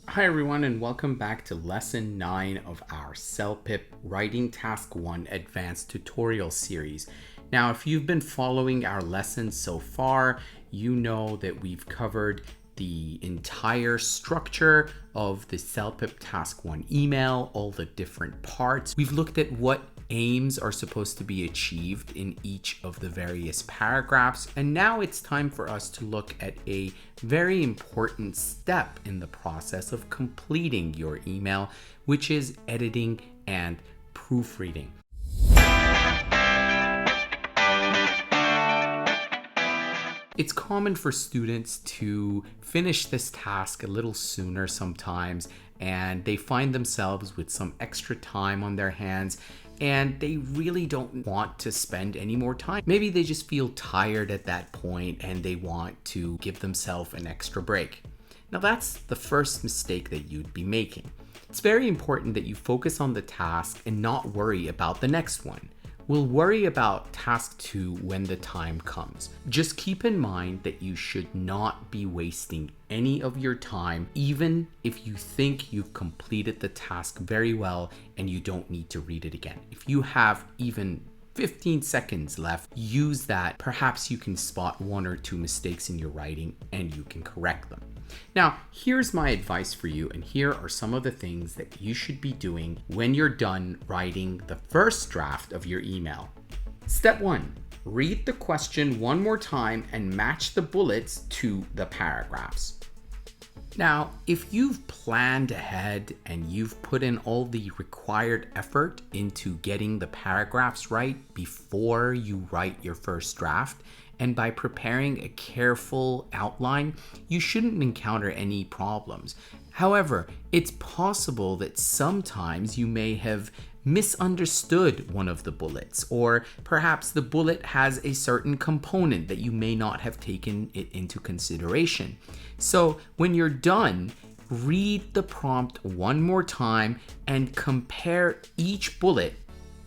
Hi everyone, and welcome back to lesson 9 of our CELPIP Writing Task 1 Advanced Tutorial series. Now, if you've been following our lessons so far, you know that we've covered the entire structure of the CELPIP Task 1 email, all the different parts. We've looked at what aims are supposed to be achieved in each of the various paragraphs, and now it's time for us to look at a very important step in the process of completing your email, which is editing and proofreading. It's common for students to finish this task a little sooner sometimes, and they find themselves with some extra time on their hands and they really don't want to spend any more time. Maybe they just feel tired at that point and they want to give themselves an extra break. Now that's the first mistake that you'd be making. It's very important that you focus on the task and not worry about the next one. We'll worry about task 2 when the time comes. Just keep in mind that you should not be wasting any of your time, even if you think you've completed the task very well and you don't need to read it again. If you have even 15 seconds left, use that. Perhaps you can spot 1 or 2 mistakes in your writing and you can correct them. Now, here's my advice for you, and here are some of the things that you should be doing when you're done writing the first draft of your email. Step 1, read the question one more time and match the bullets to the paragraphs. Now, if you've planned ahead and you've put in all the required effort into getting the paragraphs right before you write your first draft, and by preparing a careful outline, you shouldn't encounter any problems. However, it's possible that sometimes you may have misunderstood one of the bullets, or perhaps the bullet has a certain component that you may not have taken it into consideration. So when you're done, read the prompt one more time and compare each bullet.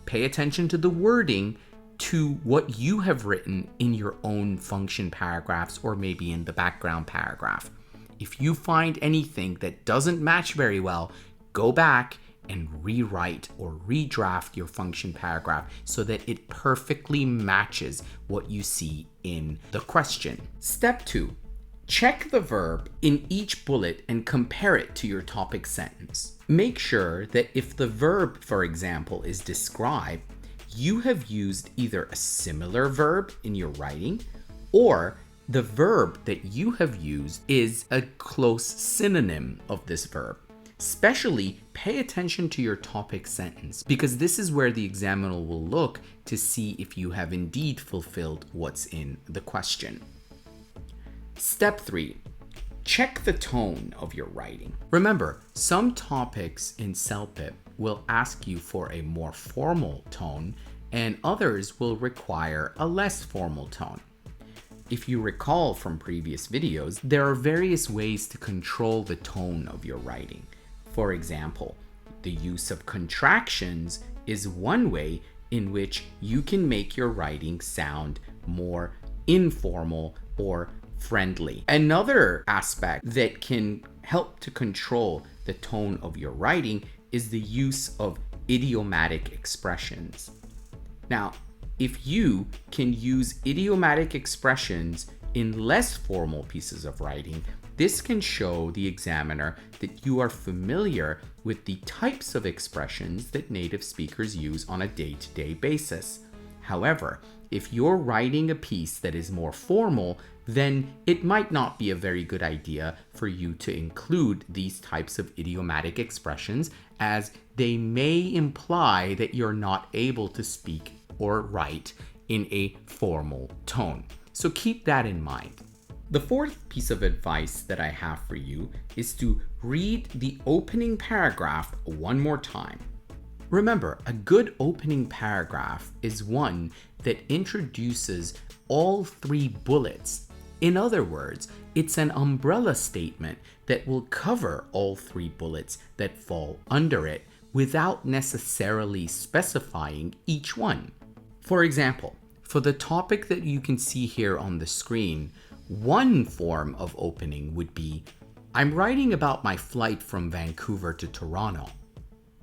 Pay attention to the wording to what you have written in your own function paragraphs or maybe in the background paragraph. If you find anything that doesn't match very well, go back and rewrite or redraft your function paragraph so that it perfectly matches what you see in the question. Step 2, check the verb in each bullet and compare it to your topic sentence. Make sure that if the verb, for example, is describe, you have used either a similar verb in your writing or the verb that you have used is a close synonym of this verb. Especially pay attention to your topic sentence because this is where the examiner will look to see if you have indeed fulfilled what's in the question. Step 3, check the tone of your writing. Remember, some topics in CELPIP will ask you for a more formal tone and others will require a less formal tone. If you recall from previous videos, there are various ways to control the tone of your writing. For example, the use of contractions is one way in which you can make your writing sound more informal or friendly. Another aspect that can help to control the tone of your writing is the use of idiomatic expressions. Now, if you can use idiomatic expressions in less formal pieces of writing, this can show the examiner that you are familiar with the types of expressions that native speakers use on a day-to-day basis. However, if you're writing a piece that is more formal, then it might not be a very good idea for you to include these types of idiomatic expressions, as they may imply that you're not able to speak or write in a formal tone. So keep that in mind. The fourth piece of advice that I have for you is to read the opening paragraph one more time. Remember, a good opening paragraph is one that introduces all 3 bullets. In other words, it's an umbrella statement that will cover all 3 bullets that fall under it without necessarily specifying each one. For example, for the topic that you can see here on the screen, one form of opening would be I'm writing about my flight from Vancouver to Toronto.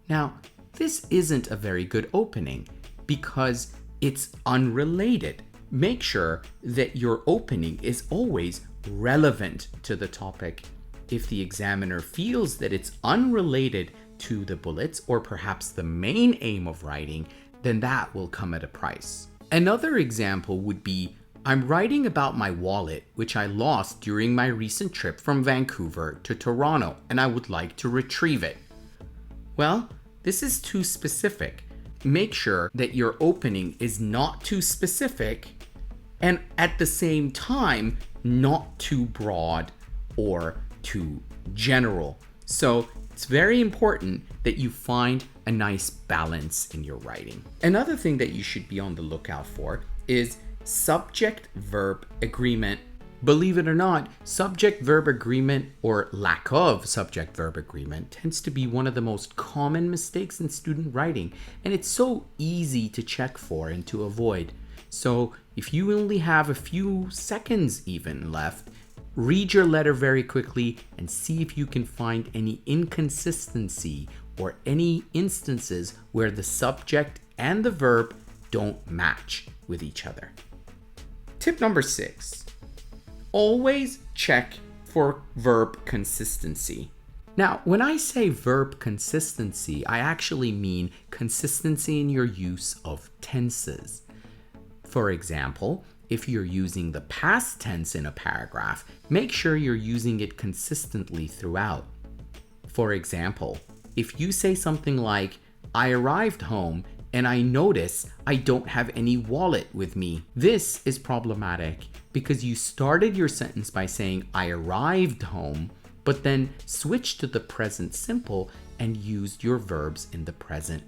Now, this isn't a very good opening because it's unrelated. Make sure that your opening is always relevant to the topic. If the examiner feels that it's unrelated to the bullets or perhaps the main aim of writing, then that will come at a price. Another example would be, I'm writing about my wallet, which I lost during my recent trip from Vancouver to Toronto, and I would like to retrieve it. Well, this is too specific. Make sure that your opening is not too specific and at the same time not too broad or too general. So it's very important that you find a nice balance in your writing. Another thing that you should be on the lookout for is subject-verb agreement. Believe it or not, subject-verb agreement or lack of subject-verb agreement tends to be one of the most common mistakes in student writing, and it's so easy to check for and to avoid. So if you only have a few seconds even left, read your letter very quickly and see if you can find any inconsistency or any instances where the subject and the verb don't match with each other. Tip number 6. Always check for verb consistency. Now, when I say verb consistency, I actually mean consistency in your use of tenses. For example, if you're using the past tense in a paragraph, make sure you're using it consistently throughout. For example, if you say something like, I arrived home and I notice I don't have any wallet with me. This is problematic because you started your sentence by saying I arrived home, but then switched to the present simple and used your verbs in the present.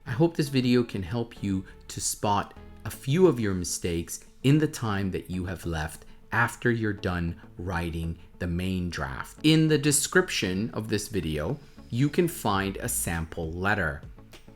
I hope this video can help you to spot a few of your mistakes in the time that you have left after you're done writing the main draft. In the description of this video, you can find a sample letter.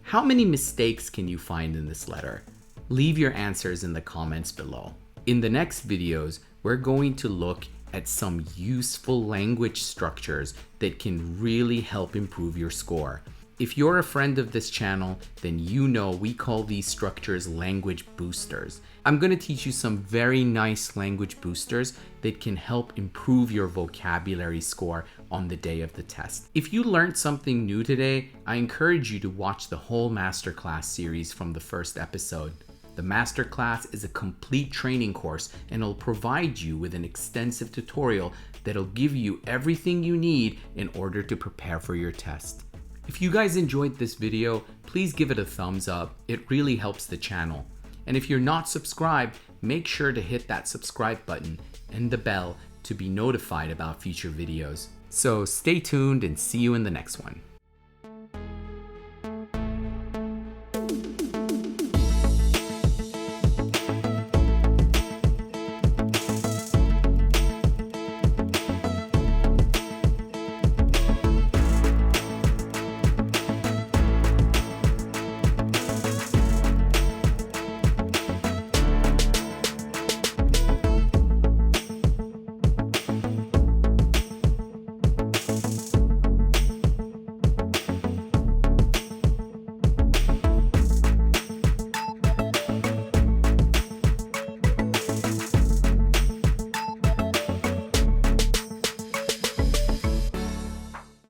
How many mistakes can you find in this letter? Leave your answers in the comments below. In the next videos, we're going to look at some useful language structures that can really help improve your score. If you're a friend of this channel, then you know we call these structures language boosters. I'm going to teach you some very nice language boosters that can help improve your vocabulary score on the day of the test. If you learned something new today, I encourage you to watch the whole masterclass series from the first episode. The masterclass is a complete training course and it'll provide you with an extensive tutorial that'll give you everything you need in order to prepare for your test. If you guys enjoyed this video, please give it a thumbs up. It really helps the channel. And if you're not subscribed, make sure to hit that subscribe button and the bell to be notified about future videos. So stay tuned and see you in the next one.